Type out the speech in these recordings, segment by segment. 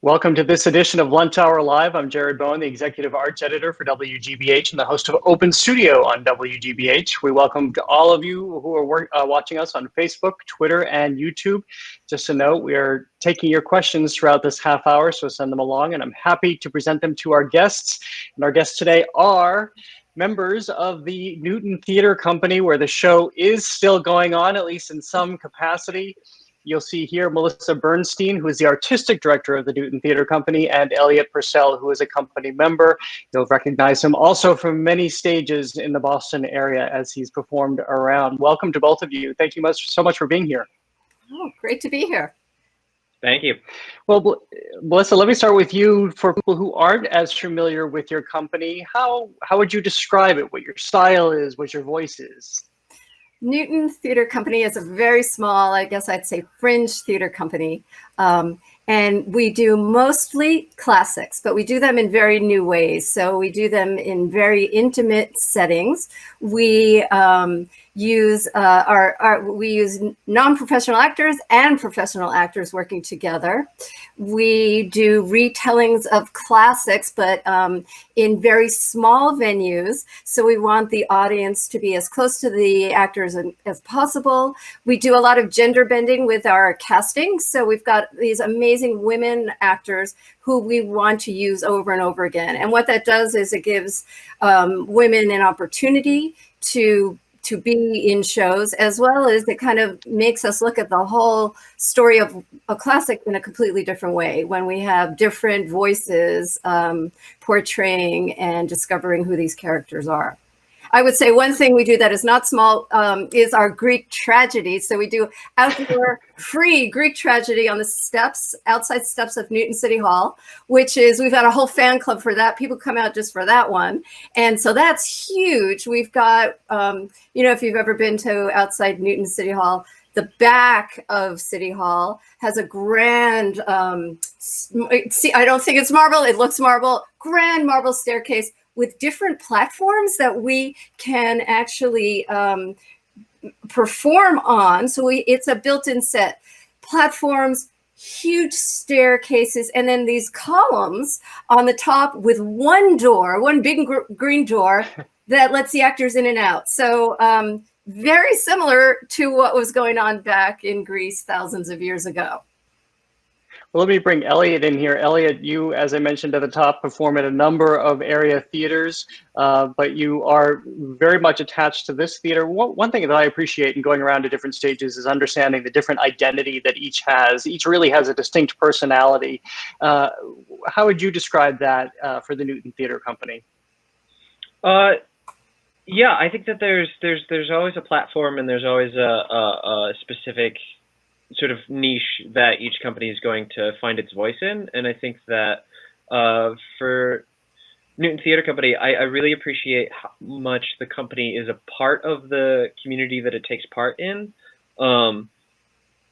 Welcome to this edition of Lunch Hour Live. I'm Jared Bowen, the Executive Arts Editor for WGBH and the host of Open Studio on WGBH. We welcome to all of you who are watching us on Facebook, Twitter, and YouTube. Just a note, we are taking your questions throughout this half hour, so send them along, and I'm happy to present them to our guests. And our guests today are members of the Newton Theater Company, where the show is still going on, at least in some capacity. You'll see here Melissa Bernstein, who is the artistic director of the Newton Theater Company, and Eliott Purcell, who is a company member. You'll recognize him also from many stages in the Boston area as he's performed around. Welcome to both of you. Thank you so much for being here. Oh, great to be here. Thank you. Well, Melissa, let me start with you. For people who aren't as familiar with your company, how would you describe it? What your style is, what your voice is? Newton Theater Company is a very small, I guess I'd say, fringe theater company. And we do mostly classics, but we do them in very new ways. So we do them in very intimate settings. We use non-professional actors and professional actors working together. We do retellings of classics, but in very small venues. So we want the audience to be as close to the actors as possible. We do a lot of gender bending with our casting. So we've got these amazing women actors who we want to use over and over again. And what that does is it gives women an opportunity to be in shows, as well as it kind of makes us look at the whole story of a classic in a completely different way when we have different voices portraying and discovering who these characters are. I would say one thing we do that is not small is our Greek tragedy. So we do outdoor free Greek tragedy on the steps, outside steps of Newton City Hall, which is, we've got a whole fan club for that. People come out just for that one. And so that's huge. We've got, if you've ever been to outside Newton City Hall, the back of City Hall has a grand, I don't think it's marble, it looks marble, grand marble staircase with different platforms that we can actually perform on. So it's a built-in set. Platforms, huge staircases, and then these columns on the top with one door, one big green door that lets the actors in and out. So very similar to what was going on back in Greece thousands of years ago. Well, let me bring Eliott in here. Eliott, you, as I mentioned at the top, perform at a number of area theaters, but you are very much attached to this theater. One thing that I appreciate in going around to different stages is understanding the different identity that each has. Each really has a distinct personality. How would you describe that for the Newton Theater Company? Yeah, I think that there's always a platform, and there's always a specific sort of niche that each company is going to find its voice in. And I think that for Newton Theater Company, I really appreciate how much the company is a part of the community that it takes part in.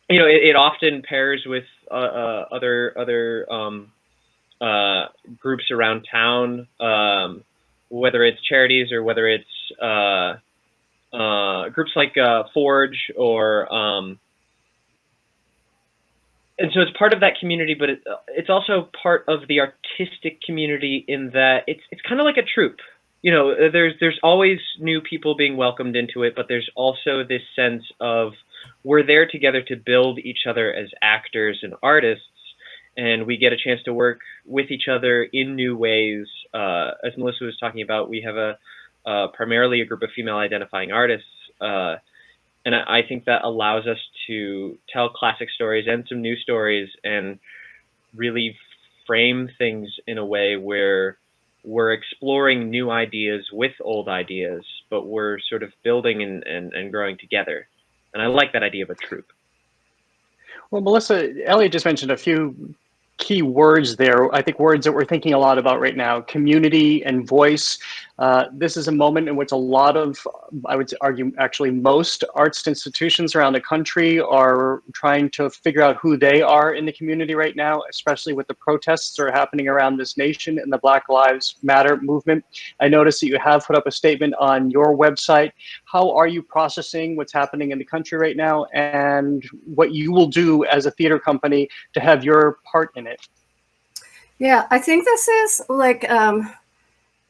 It often pairs with other groups around town, whether it's charities or whether it's groups like Forge or and so it's part of that community, but it's also part of the artistic community in that it's kind of like a troupe. There's always new people being welcomed into it, but there's also this sense of we're there together to build each other as actors and artists, and we get a chance to work with each other in new ways. As Melissa was talking about, we have primarily a group of female identifying artists, and I think that allows us to tell classic stories and some new stories and really frame things in a way where we're exploring new ideas with old ideas, but we're sort of building and growing together. And I like that idea of a troupe. Well, Melissa, Eliott just mentioned a few key words there. I think words that we're thinking a lot about right now: community and voice. This is a moment in which a lot of, I would argue, actually most arts institutions around the country are trying to figure out who they are in the community right now, especially with the protests that are happening around this nation and the Black Lives Matter movement. I noticed that you have put up a statement on your website. How are you processing what's happening in the country right now and what you will do as a theater company to have your part in it? Yeah, I think this is like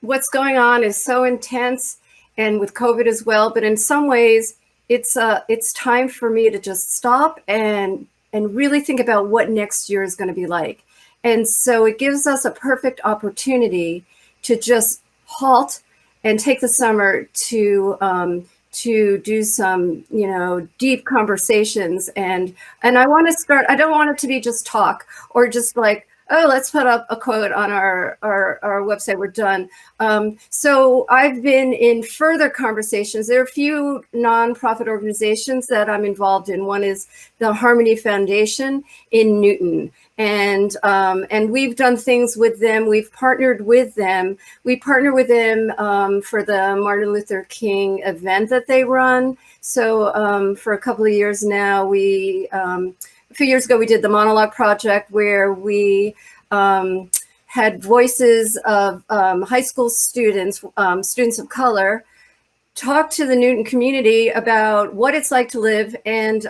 what's going on is so intense, and with COVID as well. But in some ways, it's time for me to just stop and really think about what next year is going to be like. And so it gives us a perfect opportunity to just halt and take the summer to do some, deep conversations. And I want to start. I don't want it to be just talk or just like, oh, let's put up a quote on our website. We're done. So I've been in further conversations. There are a few nonprofit organizations that I'm involved in. One is the Harmony Foundation in Newton. And we've done things with them. We've partnered with them. We partner with them for the Martin Luther King event that they run. So for a couple of years now, a few years ago, we did the Monologue Project, where we had voices of high school students, students of color, talk to the Newton community about what it's like to live and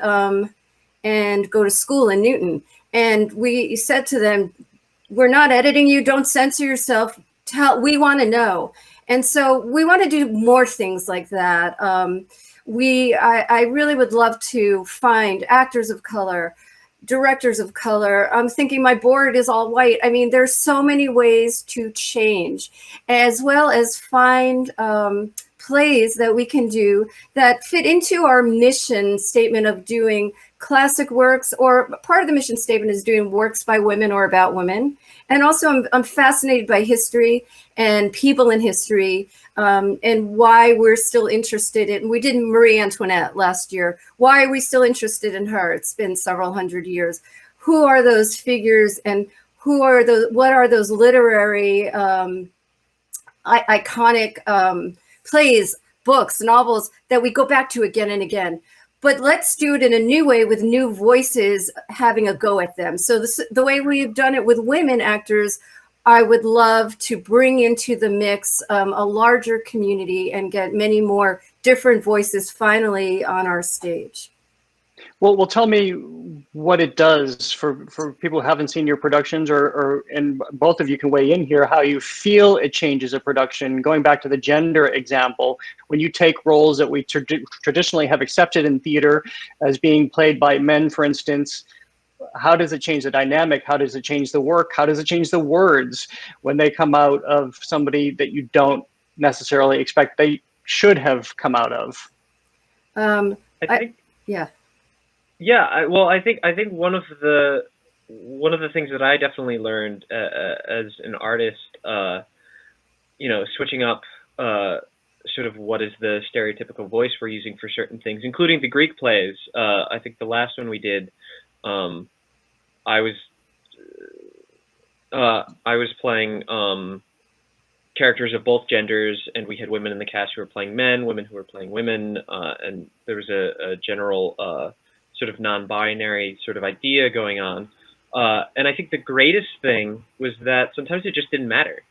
go to school in Newton. And we said to them, we're not editing you. Don't censor yourself. We want to know. And so we want to do more things like that. I really would love to find actors of color, directors of color. I'm thinking my board is all white. I mean, there's so many ways to change, as well as find plays that we can do that fit into our mission statement of doing classic works, or part of the mission statement is doing works by women or about women. And also I'm fascinated by history and people in history, and why we're still interested in, we did Marie Antoinette last year. Why are we still interested in her? It's been several hundred years. Who are those figures, and what are those literary iconic plays, books, novels that we go back to again and again? But let's do it in a new way with new voices having a go at them. So the way we've done it with women actors, I would love to bring into the mix a larger community and get many more different voices finally on our stage. Well, tell me what it does for people who haven't seen your productions, and both of you can weigh in here, how you feel it changes a production. Going back to the gender example, when you take roles that we traditionally have accepted in theater as being played by men, for instance, how does it change the dynamic? How does it change the work? How does it change the words when they come out of somebody that you don't necessarily expect they should have come out of? Yeah. Yeah, well, I think one of the things that I definitely learned as an artist, switching up sort of what is the stereotypical voice we're using for certain things, including the Greek plays. I think the last one we did, I was playing characters of both genders, and we had women in the cast who were playing men, women who were playing women, and there was a general sort of non-binary sort of idea going on. And I think the greatest thing was that sometimes it just didn't matter.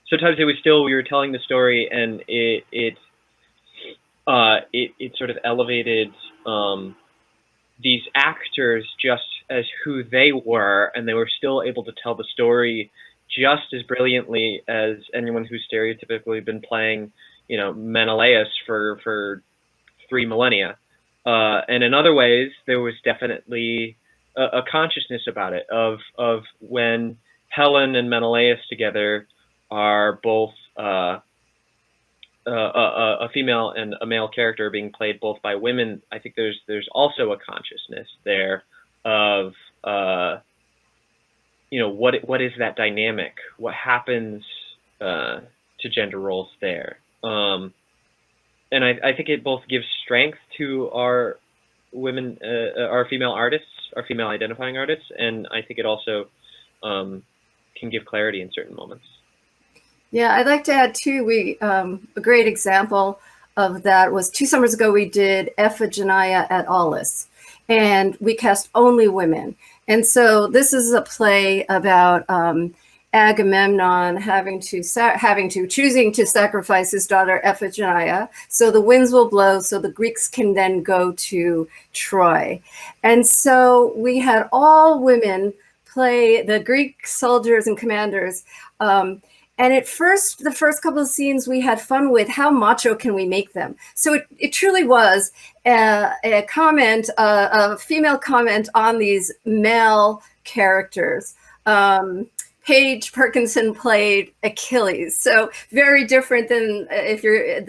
Sometimes it was still, we were telling the story, and it sort of elevated these actors just as who they were, and they were still able to tell the story just as brilliantly as anyone who's stereotypically been playing, Menelaus for 3 millennia. And in other ways, there was definitely a consciousness about it of when Helen and Menelaus together are both a female and a male character being played both by women. I think there's also a consciousness there of what is that dynamic? What happens to gender roles there? And I think it both gives strength to our women, our female artists, our female identifying artists, and I think it also can give clarity in certain moments. Yeah, I'd like to add too, a great example of that was 2 summers ago, we did Iphigenia at Aulis, and we cast only women. And so this is a play about Agamemnon choosing to sacrifice his daughter Iphigenia, so the winds will blow, so the Greeks can then go to Troy. And so we had all women play the Greek soldiers and commanders. And at first, the first couple of scenes we had fun with, how macho can we make them? So it truly was a comment, a female comment on these male characters. Paige Perkinson played Achilles, so very different than if you're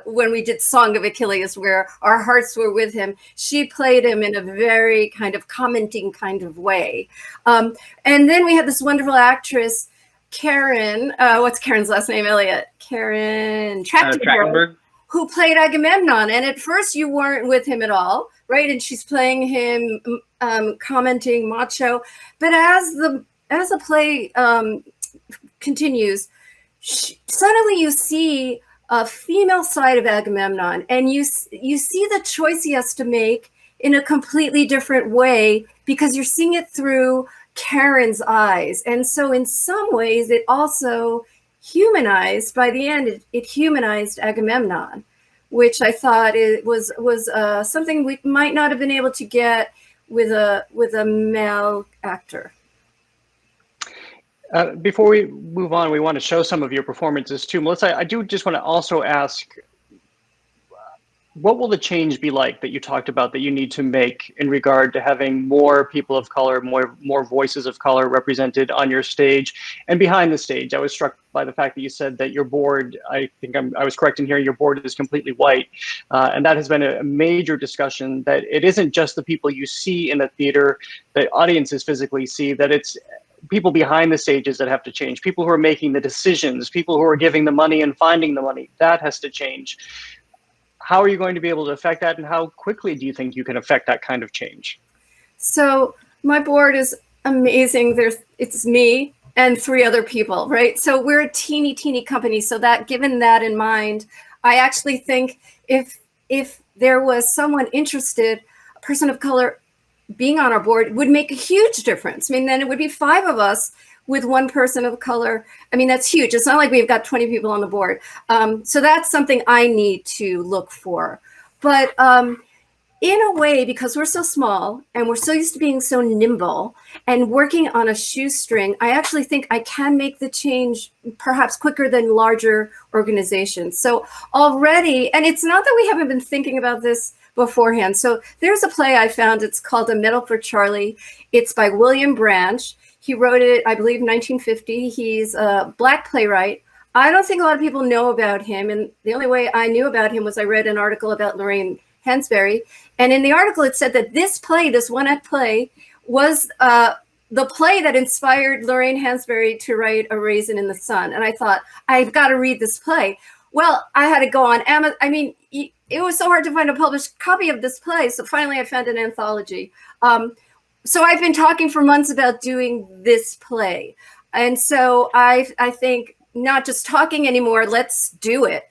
when we did Song of Achilles, where our hearts were with him. She played him in a very kind of commenting kind of way. And then we had this wonderful actress, Karen, what's Karen's last name, Eliott? Karen Trachtenberg, who played Agamemnon. And at first you weren't with him at all, right? And she's playing him commenting macho. But as the play continues, suddenly you see a female side of Agamemnon, and you see the choice he has to make in a completely different way, because you're seeing it through Karen's eyes. And so in some ways it also humanized, by the end, it humanized Agamemnon, which I thought was something we might not have been able to get with a male actor. Before we move on, we want to show some of your performances too. Melissa, I do just want to also ask, what will the change be like that you talked about that you need to make in regard to having more people of color, more voices of color represented on your stage and behind the stage? I was struck by the fact that you said that your board, I think I was correct in hearing your board is completely white. And that has been a major discussion, that it isn't just the people you see in the theater that audiences physically see, that it's people behind the stages that have to change, people who are making the decisions, people who are giving the money and finding the money. That has to change. How are you going to be able to affect that, and how quickly do you think you can affect that kind of change? So my board is amazing. It's me and 3 other people, right? So we're a teeny company. So that, given that in mind, I actually think if there was someone interested, a person of color, being on our board would make a huge difference. I mean, then it would be 5 of us with 1 person of color. I mean, that's huge. It's not like we've got 20 people on the board. So that's something I need to look for. But in a way, because we're so small and we're so used to being so nimble and working on a shoestring, I actually think I can make the change perhaps quicker than larger organizations. So already, and it's not that we haven't been thinking about this beforehand. So there's a play I found. It's called A Medal for Charlie. It's by William Branch. He wrote it, I believe, 1950. He's a Black playwright. I don't think a lot of people know about him. And the only way I knew about him was I read an article about Lorraine Hansberry. And in the article, it said that this play, this one-act play, was the play that inspired Lorraine Hansberry to write A Raisin in the Sun. And I thought, I've got to read this play. Well, I had to go on Amazon. I mean, it was so hard to find a published copy of this play. So finally I found an anthology. So I've been talking for months about doing this play. And so I think not just talking anymore, let's do it.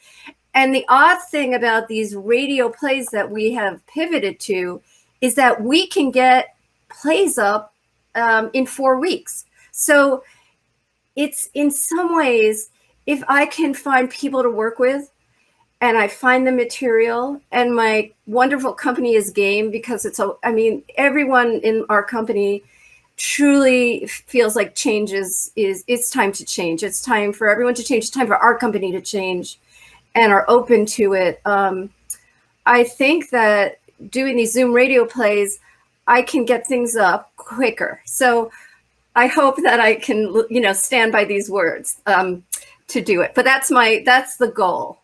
And the odd thing about these radio plays that we have pivoted to is that we can get plays up in 4 weeks. So it's, in some ways, if I can find people to work with, and I find the material, and my wonderful company is game, because everyone in our company truly feels like change it's time to change. It's time for everyone to change. It's time for our company to change, and are open to it. I think that doing these Zoom radio plays, I can get things up quicker. So I hope that I can, stand by these words to do it. But that's the goal.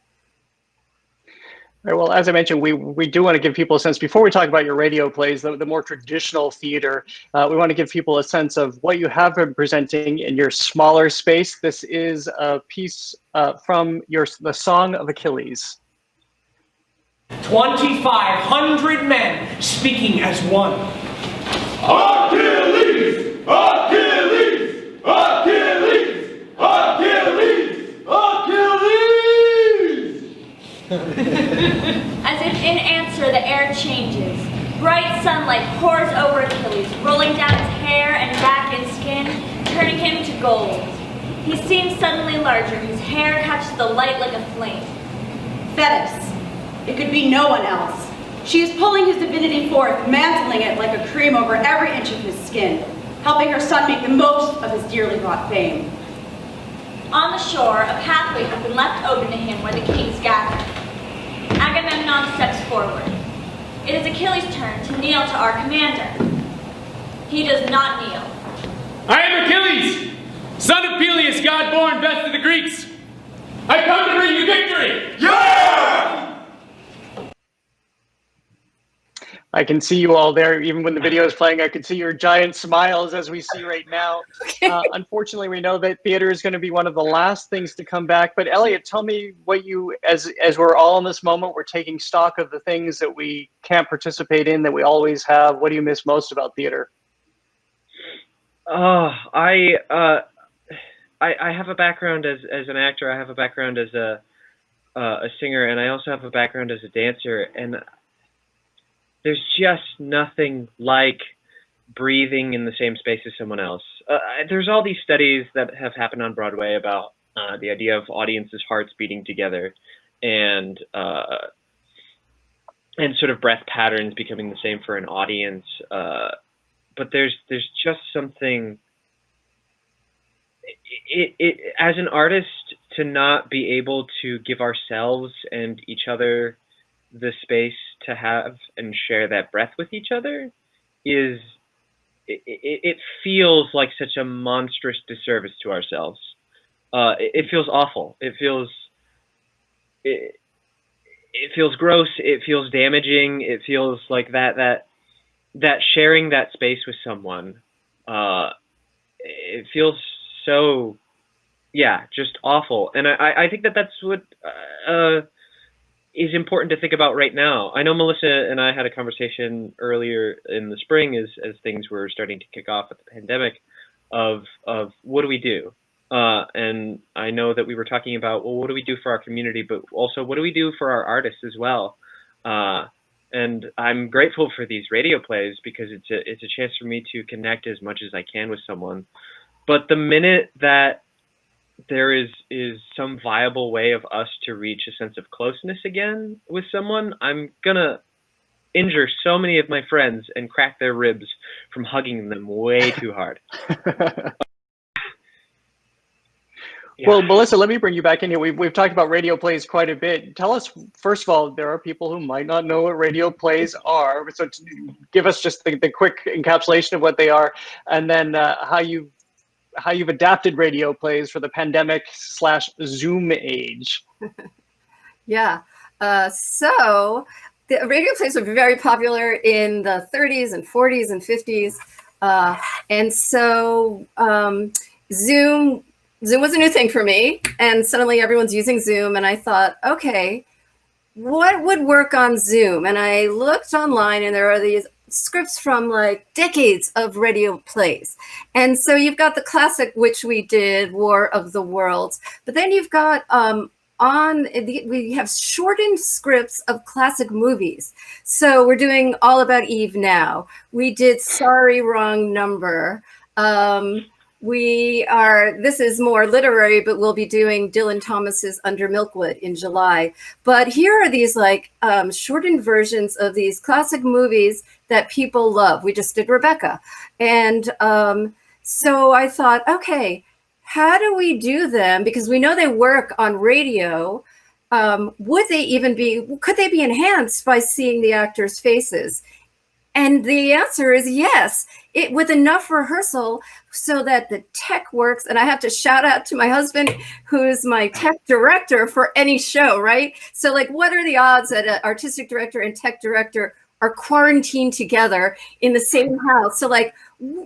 Right, well, as I mentioned, we do want to give people a sense, before we talk about your radio plays, the more traditional theater, we want to give people a sense of what you have been presenting in your smaller space. This is a piece from the Song of Achilles. 2,500 men speaking as one. Achilles! Achilles! Achilles! Achilles! Achilles! As if in answer, the air changes. Bright sunlight pours over Achilles, rolling down his hair and back and skin, turning him to gold. He seems suddenly larger. His hair catches the light like a flame. Thetis. It could be no one else. She is pulling his divinity forth, mantling it like a cream over every inch of his skin. helping her son make the most of his dearly bought fame. On the shore, a pathway has been left open to him where the kings gather. Agamemnon steps forward. It is Achilles' turn to kneel to our commander. He does not kneel. I am Achilles, son of Peleus, god-born, best of the Greeks. I come to bring you victory! Yeah! I can see you all there. Even when the video is playing, I can see your giant smiles as we see right now. Unfortunately, we know that theater is going to be one of the last things to come back. But Eliott, tell me what you, as we're all in this moment, we're taking stock of the things that we can't participate in that we always have. What do you miss most about theater? I have a background as an actor. I have a background as a singer, and I also have a background as a dancer. And there's just nothing like breathing in the same space as someone else. There's all these studies that have happened on Broadway about the idea of audiences' hearts beating together, and sort of breath patterns becoming the same for an audience. But there's just something. It as an artist, to not be able to give ourselves and each other the space to have and share that breath with each other it feels like such a monstrous disservice to ourselves. It feels awful. It feels gross. It feels damaging. It feels like that sharing that space with someone, it feels so, yeah, just awful. And I think that's what is important to think about right now. I know Melissa and I had a conversation earlier in the spring as things were starting to kick off with the pandemic of what do we do? And I know that we were talking about, well, what do we do for our community, but also what do we do for our artists as well? And I'm grateful for these radio plays because it's a chance for me to connect as much as I can with someone. But the minute that there is some viable way of us to reach a sense of closeness again with someone, I'm gonna injure so many of my friends and crack their ribs from hugging them way too hard. Yeah. Well, Melissa, let me bring you back in here. We've talked about radio plays quite a bit. Tell us, first of all, there are people who might not know what radio plays are. So give us just the quick encapsulation of what they are, and then how you've adapted radio plays for the pandemic/Zoom age. Yeah. So the radio plays were very popular in the 30s and 40s and 50s. And so Zoom was a new thing for me. And suddenly everyone's using Zoom. And I thought, okay, what would work on Zoom? And I looked online, and there are these scripts from like decades of radio plays. And so you've got the classic, which we did, War of the Worlds, but then you've got we have shortened scripts of classic movies. So we're doing All About Eve now. We did Sorry, Wrong Number. This is more literary, but we'll be doing Dylan Thomas's Under Milkwood in July. But here are these like shortened versions of these classic movies that people love. We just did Rebecca. And so I thought, okay, how do we do them? Because we know they work on radio. Could they be enhanced by seeing the actors' faces? And the answer is yes, with enough rehearsal so that the tech works. And I have to shout out to my husband, who's my tech director for any show, right? So like, what are the odds that an artistic director and tech director are quarantined together in the same house? So like,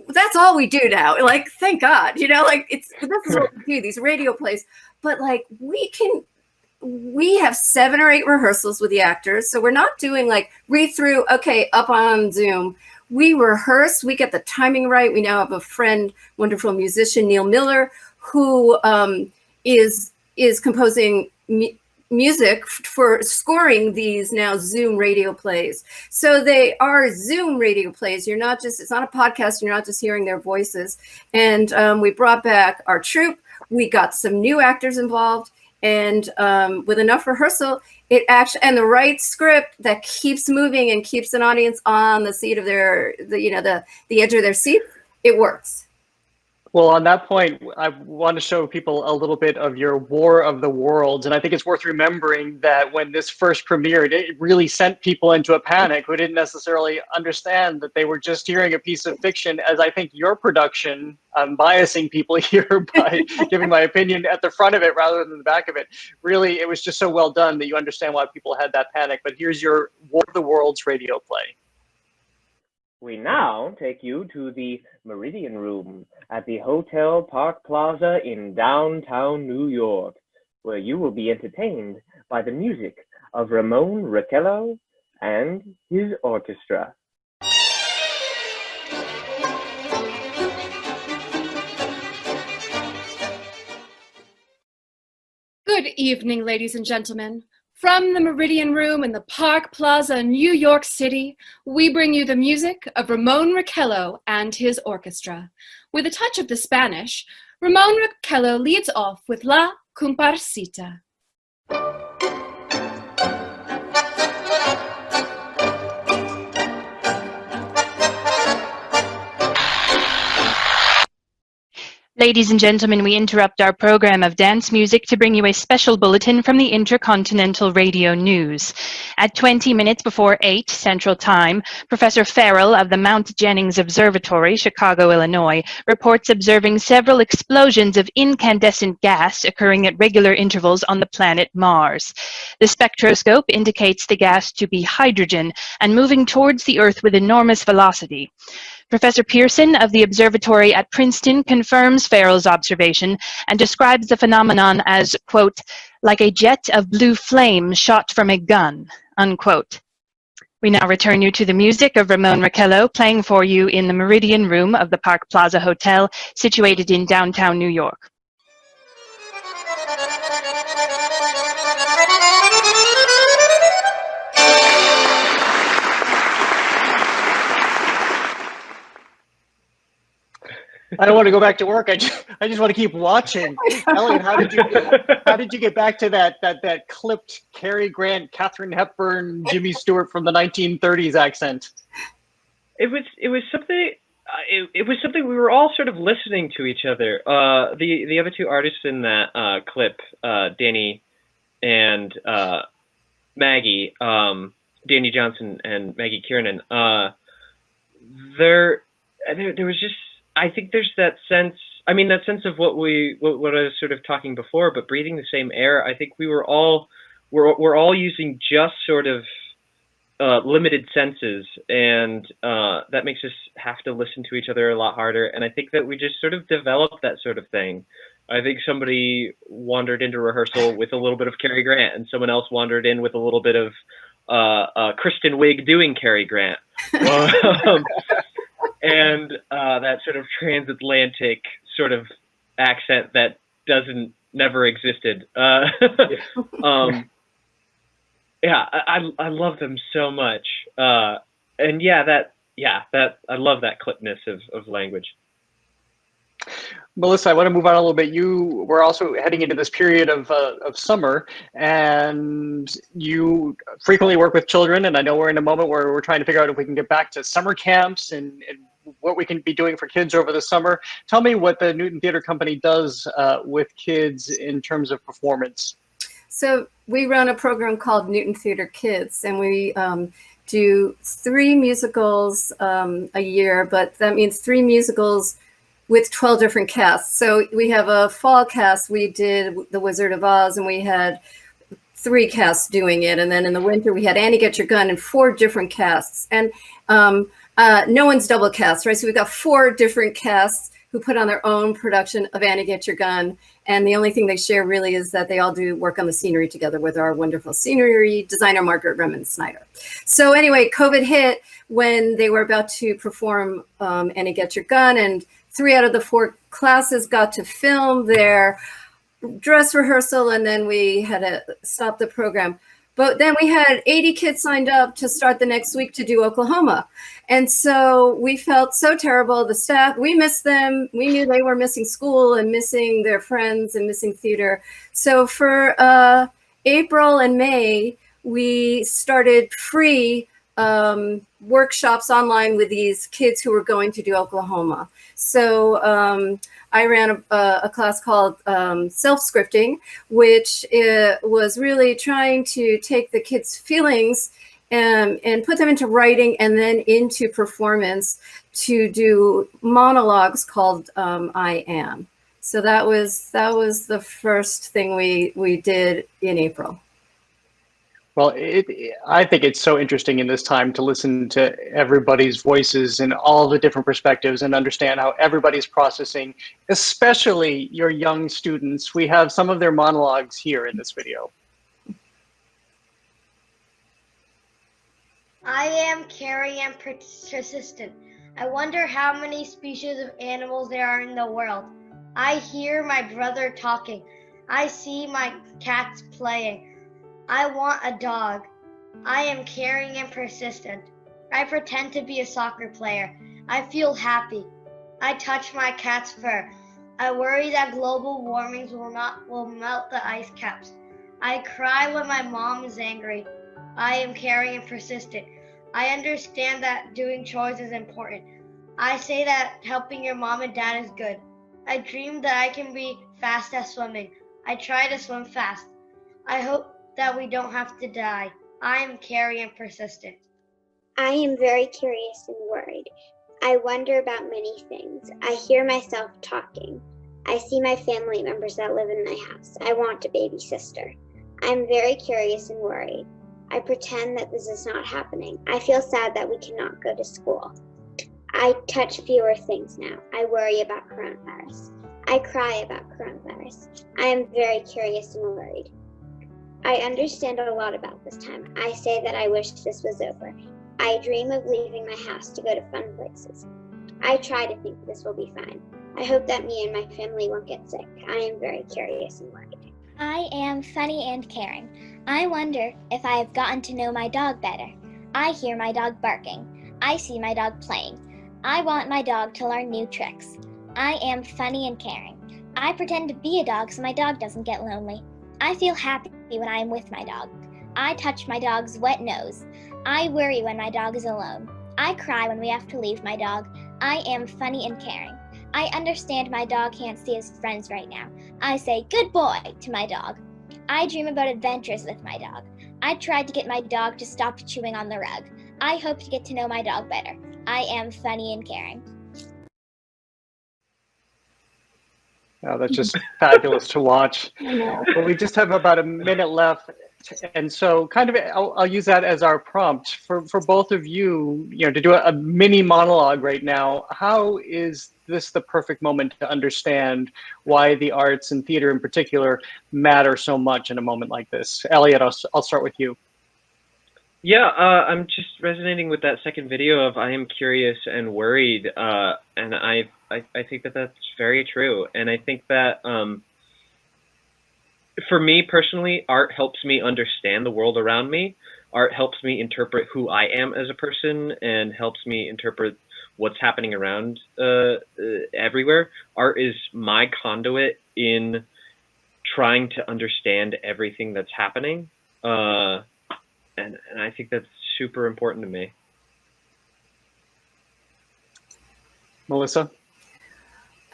that's all we do now. Like, thank God, like this is what we do, these radio plays. But like, we have 7 or 8 rehearsals with the actors. So we're not doing like read through, okay, up on Zoom. We rehearse, we get the timing right. We now have a friend, wonderful musician, Neil Miller, who is composing music for scoring these now Zoom radio plays. So they are Zoom radio plays. It's not a podcast. You're not just hearing their voices. And we brought back our troupe. We got some new actors involved. And with enough rehearsal, and the right script that keeps moving and keeps an audience on the seat of the edge of their seat, it works. Well, on that point, I want to show people a little bit of your War of the Worlds. And I think it's worth remembering that when this first premiered, it really sent people into a panic who didn't necessarily understand that they were just hearing a piece of fiction, as I think your production, I'm biasing people here by giving my opinion at the front of it rather than the back of it. Really, it was just so well done that you understand why people had that panic. But here's your War of the Worlds radio play. We now take you to the Meridian Room at the Hotel Park Plaza in downtown New York, where you will be entertained by the music of Ramon Raquello and his orchestra. Good evening, ladies and gentlemen. From the Meridian Room in the Park Plaza, New York City, we bring you the music of Ramon Raquello and his orchestra. With a touch of the Spanish, Ramon Raquello leads off with La Comparsita. Ladies and gentlemen, we interrupt our program of dance music to bring you a special bulletin from the Intercontinental Radio News. At 20 minutes before 8 Central Time, Professor Farrell of the Mount Jennings Observatory, Chicago, Illinois, reports observing several explosions of incandescent gas occurring at regular intervals on the planet Mars. The spectroscope indicates the gas to be hydrogen and moving towards the Earth with enormous velocity. Professor Pearson of the observatory at Princeton confirms Farrell's observation and describes the phenomenon as, quote, like a jet of blue flame shot from a gun, unquote. We now return you to the music of Ramon Raquello playing for you in the Meridian Room of the Park Plaza Hotel, situated in downtown New York. I don't want to go back to work. I just want to keep watching. Eliott, how did you get back to that clipped Cary Grant, Katharine Hepburn, Jimmy Stewart from the 1930s accent? It was something. It was something we were all sort of listening to each other. The other two artists in that clip, Danny and Maggie, Danny Johnson and Maggie Kiernan. There was just. I think there's that sense. I mean, that sense of what I was sort of talking before, but breathing the same air. I think we're all using just sort of limited senses, and that makes us have to listen to each other a lot harder. And I think that we just sort of developed that sort of thing. I think somebody wandered into rehearsal with a little bit of Cary Grant, and someone else wandered in with a little bit of Kristen Wiig doing Cary Grant. And that sort of transatlantic sort of accent that never existed. I love them so much. And I love that clipness of language. Melissa, I want to move on a little bit. You were also heading into this period of summer, and you frequently work with children. And I know we're in a moment where we're trying to figure out if we can get back to summer camps and what we can be doing for kids over the summer. Tell me what the Newton Theater Company does with kids in terms of performance. So we run a program called Newton Theater Kids, and we do 3 musicals a year, but that means 3 musicals with 12 different casts. So we have a fall cast. We did The Wizard of Oz, and we had 3 casts doing it. And then in the winter, we had Annie Get Your Gun and 4 different casts. And no one's double cast, right? So we've got 4 different casts who put on their own production of Annie Get Your Gun. And the only thing they share really is that they all do work on the scenery together with our wonderful scenery designer, Margaret Redmond-Snyder. So anyway, COVID hit when they were about to perform Annie Get Your Gun, and 3 out of the 4 classes got to film their dress rehearsal, and then we had to stop the program. But then we had 80 kids signed up to start the next week to do Oklahoma. And so we felt so terrible. The staff, we missed them. We knew they were missing school and missing their friends and missing theater. So for April and May, we started free workshops online with these kids who were going to do Oklahoma. So I ran a class called self-scripting, which was really trying to take the kids' feelings and put them into writing and then into performance to do monologues called I Am. So that was the first thing we did in April. Well, I think it's so interesting in this time to listen to everybody's voices and all the different perspectives and understand how everybody's processing, especially your young students. We have some of their monologues here in this video. I am caring and persistent. I wonder how many species of animals there are in the world. I hear my brother talking. I see my cats playing. I want a dog. I am caring and persistent. I pretend to be a soccer player. I feel happy. I touch my cat's fur. I worry that global warming will melt the ice caps. I cry when my mom is angry. I am caring and persistent. I understand that doing chores is important. I say that helping your mom and dad is good. I dream that I can be fast at swimming. I try to swim fast. I hope that we don't have to die. I am caring and persistent. I am very curious and worried. I wonder about many things. I hear myself talking. I see my family members that live in my house. I want a baby sister. I am very curious and worried. I pretend that this is not happening. I feel sad that we cannot go to school. I touch fewer things now. I worry about coronavirus. I cry about coronavirus. I am very curious and worried. I understand a lot about this time. I say that I wish this was over. I dream of leaving my house to go to fun places. I try to think this will be fine. I hope that me and my family won't get sick. I am very curious and worried. I am funny and caring. I wonder if I have gotten to know my dog better. I hear my dog barking. I see my dog playing. I want my dog to learn new tricks. I am funny and caring. I pretend to be a dog so my dog doesn't get lonely. I feel happy when I am with my dog. I touch my dog's wet nose. I worry when my dog is alone. I cry when we have to leave my dog. I am funny and caring. I understand my dog can't see his friends right now. I say, "Good boy," to my dog. I dream about adventures with my dog. I tried to get my dog to stop chewing on the rug. I hope to get to know my dog better. I am funny and caring. Oh, that's just fabulous to watch. Well, we just have about a minute left. And so kind of, I'll use that as our prompt for both of you, to do a mini monologue right now. How is this the perfect moment to understand why the arts and theater in particular matter so much in a moment like this? Eliott, I'll start with you. Yeah, I'm just resonating with that second video of I am curious and worried, and I think that that's very true. And I think that for me personally, art helps me understand the world around me. Art helps me interpret who I am as a person and helps me interpret what's happening around everywhere. Art is my conduit in trying to understand everything that's happening. And I think that's super important to me. Melissa?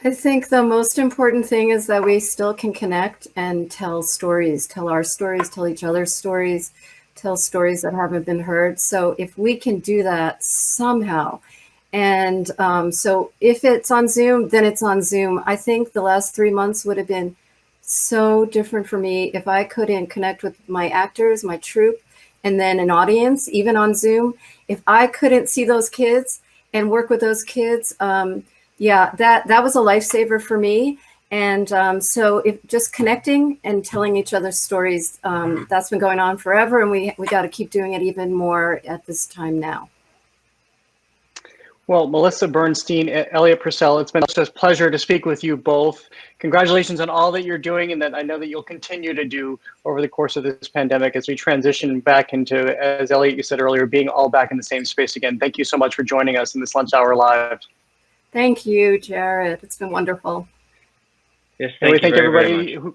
I think the most important thing is that we still can connect and tell stories, tell our stories, tell each other's stories, tell stories that haven't been heard. So if we can do that somehow, and so if it's on Zoom, then it's on Zoom. I think the last 3 months would have been so different for me if I couldn't connect with my actors, my troupe, and then an audience, even on Zoom. If I couldn't see those kids and work with those kids, yeah, that was a lifesaver for me. And so if just connecting and telling each other stories, that's been going on forever, and we got to keep doing it even more at this time now. Well, Melissa Bernstein, Eliott Purcell, it's been such a pleasure to speak with you both. Congratulations on all that you're doing and that I know that you'll continue to do over the course of this pandemic as we transition back into, as Eliott, you said earlier, being all back in the same space again. Thank you so much for joining us in this Lunch Hour Live. Thank you, Jared. It's been wonderful. Yes, thank you thank very, everybody very much.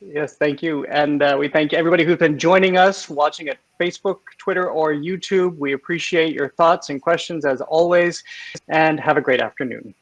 Yes, thank you. And we thank everybody who's been joining us, watching at Facebook, Twitter, or YouTube. We appreciate your thoughts and questions as always, and have a great afternoon.